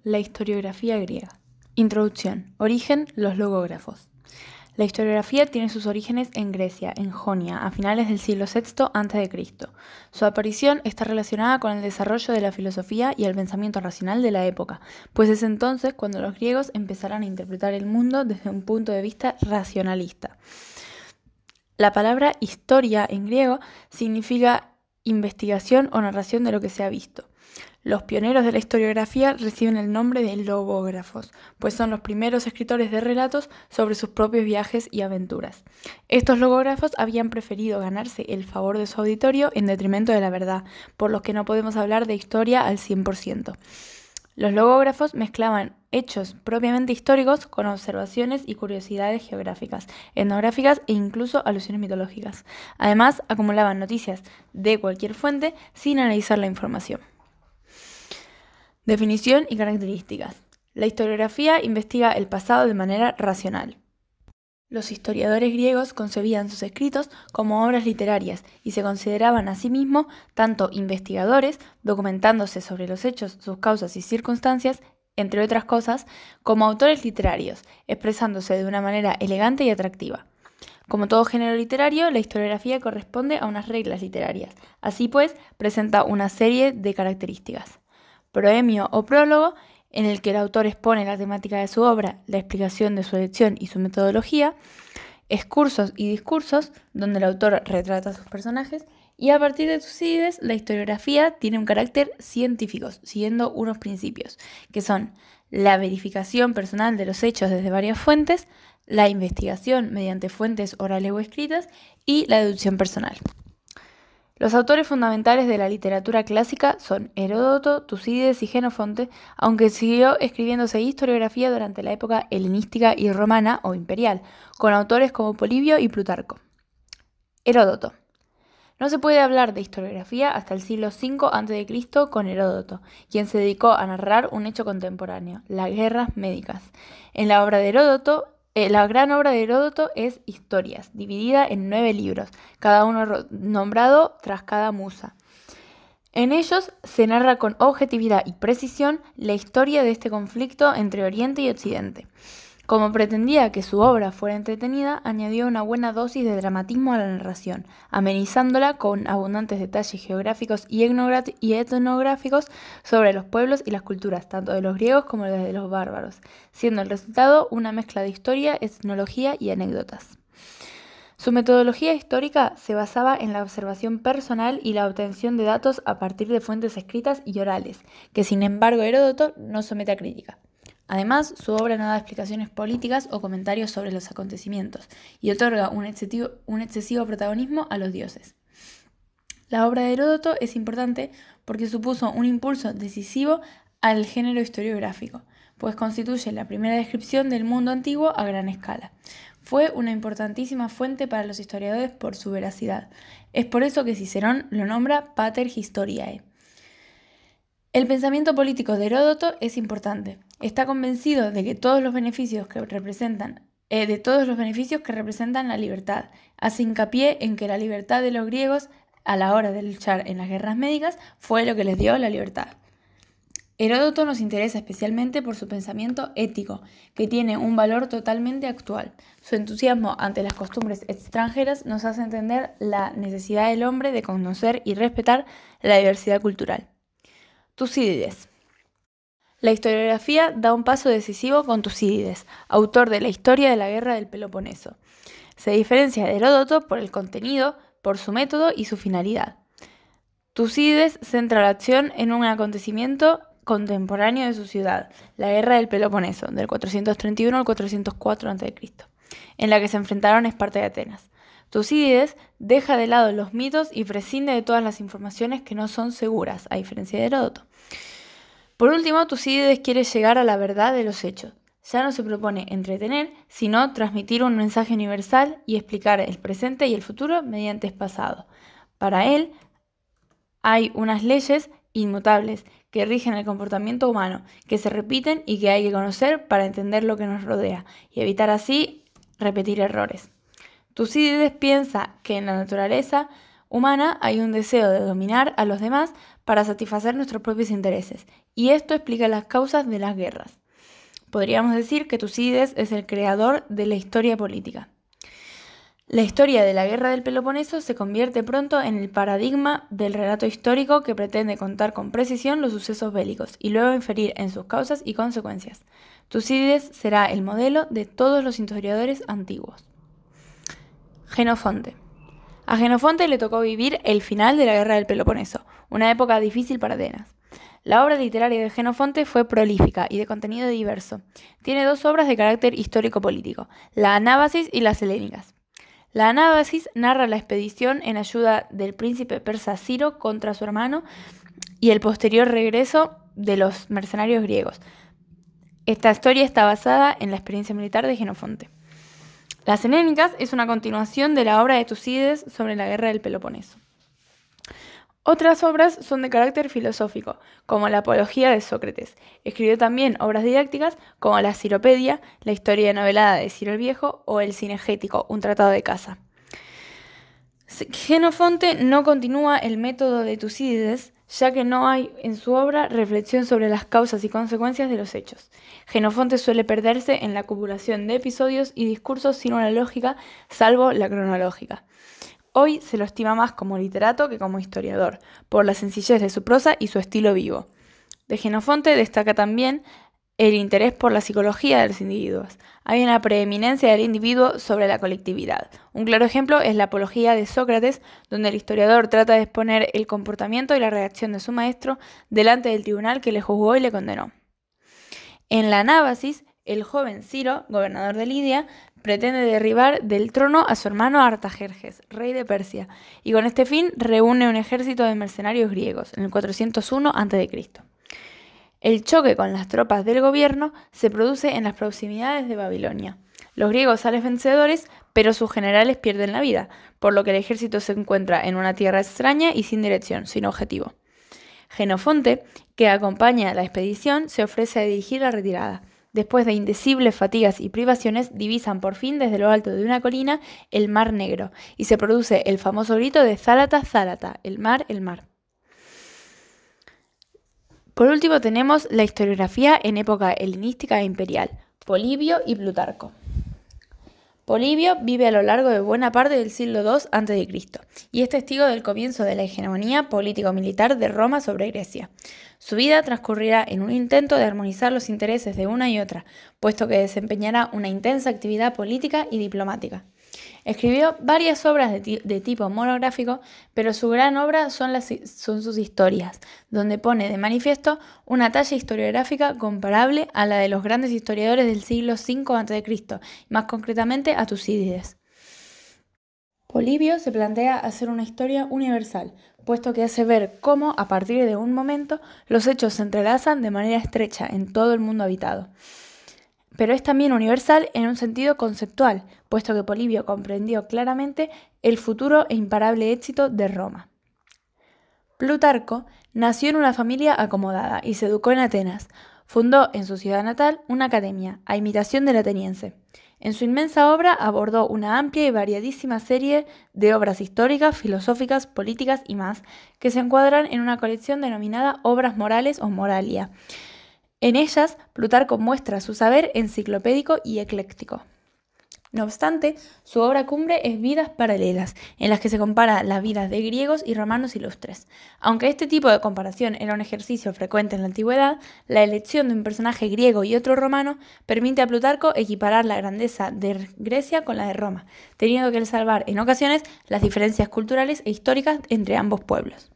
La historiografía griega. Introducción. Origen: los logógrafos. La historiografía tiene sus orígenes en Grecia, en Jonia, a finales del siglo VI a.C. Su aparición está relacionada con el desarrollo de la filosofía y el pensamiento racional de la época, pues es entonces cuando los griegos empezarán a interpretar el mundo desde un punto de vista racionalista. La palabra historia en griego significa investigación o narración de lo que se ha visto. Los pioneros de la historiografía reciben el nombre de logógrafos, pues son los primeros escritores de relatos sobre sus propios viajes y aventuras. Estos logógrafos habían preferido ganarse el favor de su auditorio en detrimento de la verdad, por lo que no podemos hablar de historia al 100%. Los logógrafos mezclaban hechos propiamente históricos con observaciones y curiosidades geográficas, etnográficas e incluso alusiones mitológicas. Además, acumulaban noticias de cualquier fuente sin analizar la información. Definición y características. La historiografía investiga el pasado de manera racional. Los historiadores griegos concebían sus escritos como obras literarias y se consideraban a sí mismos tanto investigadores, documentándose sobre los hechos, sus causas y circunstancias, entre otras cosas, como autores literarios, expresándose de una manera elegante y atractiva. Como todo género literario, la historiografía corresponde a unas reglas literarias. Así pues, presenta una serie de características. Proemio o prólogo, en el que el autor expone la temática de su obra, la explicación de su elección y su metodología. Excursos y discursos, donde el autor retrata a sus personajes. Y a partir de Tucídides, la historiografía tiene un carácter científico, siguiendo unos principios, que son la verificación personal de los hechos desde varias fuentes, la investigación mediante fuentes orales o escritas y la deducción personal. Los autores fundamentales de la literatura clásica son Heródoto, Tucídides y Jenofonte, aunque siguió escribiéndose historiografía durante la época helenística y romana o imperial, con autores como Polibio y Plutarco. Heródoto. No se puede hablar de historiografía hasta el siglo V a.C. con Heródoto, quien se dedicó a narrar un hecho contemporáneo, las guerras médicas. En la obra de Heródoto, la gran obra de Heródoto es Historias, dividida en 9 libros, cada uno nombrado tras cada musa. En ellos se narra con objetividad y precisión la historia de este conflicto entre Oriente y Occidente. Como pretendía que su obra fuera entretenida, añadió una buena dosis de dramatismo a la narración, amenizándola con abundantes detalles geográficos y etnográficos sobre los pueblos y las culturas, tanto de los griegos como de los bárbaros, siendo el resultado una mezcla de historia, etnología y anécdotas. Su metodología histórica se basaba en la observación personal y la obtención de datos a partir de fuentes escritas y orales, que sin embargo Heródoto no somete a crítica. Además, su obra no da explicaciones políticas o comentarios sobre los acontecimientos y otorga un excesivo protagonismo a los dioses. La obra de Heródoto es importante porque supuso un impulso decisivo al género historiográfico, pues constituye la primera descripción del mundo antiguo a gran escala. Fue una importantísima fuente para los historiadores por su veracidad. Es por eso que Cicerón lo nombra Pater Historiae. El pensamiento político de Heródoto es importante. Está convencido de que todos los beneficios que representan la libertad. Hace hincapié en que la libertad de los griegos a la hora de luchar en las guerras médicas fue lo que les dio la libertad. Heródoto nos interesa especialmente por su pensamiento ético, que tiene un valor totalmente actual. Su entusiasmo ante las costumbres extranjeras nos hace entender la necesidad del hombre de conocer y respetar la diversidad cultural. Tucídides. La historiografía da un paso decisivo con Tucídides, autor de la historia de la guerra del Peloponeso. Se diferencia de Heródoto por el contenido, por su método y su finalidad. Tucídides centra la acción en un acontecimiento contemporáneo de su ciudad, la guerra del Peloponeso, del 431 al 404 a.C., en la que se enfrentaron Esparta y Atenas. Tucídides deja de lado los mitos y prescinde de todas las informaciones que no son seguras, a diferencia de Heródoto. Por último, Tucídides quiere llegar a la verdad de los hechos. Ya no se propone entretener, sino transmitir un mensaje universal y explicar el presente y el futuro mediante el pasado. Para él, hay unas leyes inmutables que rigen el comportamiento humano, que se repiten y que hay que conocer para entender lo que nos rodea y evitar así repetir errores. Tucídides piensa que en la naturaleza humana hay un deseo de dominar a los demás para satisfacer nuestros propios intereses, y esto explica las causas de las guerras. Podríamos decir que Tucídides es el creador de la historia política. La historia de la guerra del Peloponeso se convierte pronto en el paradigma del relato histórico que pretende contar con precisión los sucesos bélicos y luego inferir en sus causas y consecuencias. Tucídides será el modelo de todos los historiadores antiguos. Jenofonte. A Jenofonte le tocó vivir el final de la guerra del Peloponeso, una época difícil para Atenas. La obra literaria de Jenofonte fue prolífica y de contenido diverso. Tiene dos obras de carácter histórico-político, la Anábasis y las Helénicas. La Anábasis narra la expedición en ayuda del príncipe persa Ciro contra su hermano y el posterior regreso de los mercenarios griegos. Esta historia está basada en la experiencia militar de Jenofonte. Las Helénicas es una continuación de la obra de Tucídides sobre la guerra del Peloponeso. Otras obras son de carácter filosófico, como la Apología de Sócrates. Escribió también obras didácticas como la Ciropedia, la historia novelada de Ciro el Viejo o el Cinegético, un tratado de caza. Jenofonte no continúa el método de Tucídides, ya que no hay en su obra reflexión sobre las causas y consecuencias de los hechos. Jenofonte suele perderse en la acumulación de episodios y discursos sin una lógica, salvo la cronológica. Hoy se lo estima más como literato que como historiador, por la sencillez de su prosa y su estilo vivo. De Jenofonte destaca también el interés por la psicología de los individuos. Hay una preeminencia del individuo sobre la colectividad. Un claro ejemplo es la Apología de Sócrates, donde el historiador trata de exponer el comportamiento y la reacción de su maestro delante del tribunal que le juzgó y le condenó. En la Anábasis, el joven Ciro, gobernador de Lidia, pretende derribar del trono a su hermano Artajerjes, rey de Persia, y con este fin reúne un ejército de mercenarios griegos en el 401 a.C. El choque con las tropas del gobierno se produce en las proximidades de Babilonia. Los griegos salen vencedores, pero sus generales pierden la vida, por lo que el ejército se encuentra en una tierra extraña y sin dirección, sin objetivo. Jenofonte, que acompaña la expedición, se ofrece a dirigir la retirada. Después de indecibles fatigas y privaciones, divisan por fin desde lo alto de una colina el Mar Negro, y se produce el famoso grito de Zálata, Zálata, el mar, el mar. Por último tenemos la historiografía en época helenística e imperial, Polibio y Plutarco. Polibio vive a lo largo de buena parte del siglo II a.C. y es testigo del comienzo de la hegemonía político-militar de Roma sobre Grecia. Su vida transcurrirá en un intento de armonizar los intereses de una y otra, puesto que desempeñará una intensa actividad política y diplomática. Escribió varias obras de tipo monográfico, pero su gran obra son sus historias, donde pone de manifiesto una talla historiográfica comparable a la de los grandes historiadores del siglo V a.C., más concretamente a Tucídides. Polibio se plantea hacer una historia universal, puesto que hace ver cómo, a partir de un momento, los hechos se entrelazan de manera estrecha en todo el mundo habitado. Pero es también universal en un sentido conceptual, puesto que Polibio comprendió claramente el futuro e imparable éxito de Roma. Plutarco nació en una familia acomodada y se educó en Atenas. Fundó en su ciudad natal una academia, a imitación del ateniense. En su inmensa obra abordó una amplia y variadísima serie de obras históricas, filosóficas, políticas y más, que se encuadran en una colección denominada Obras Morales o Moralia. En ellas, Plutarco muestra su saber enciclopédico y ecléctico. No obstante, su obra cumbre es Vidas Paralelas, en las que se compara las vidas de griegos y romanos ilustres. Aunque este tipo de comparación era un ejercicio frecuente en la antigüedad, la elección de un personaje griego y otro romano permite a Plutarco equiparar la grandeza de Grecia con la de Roma, teniendo que salvar en ocasiones las diferencias culturales e históricas entre ambos pueblos.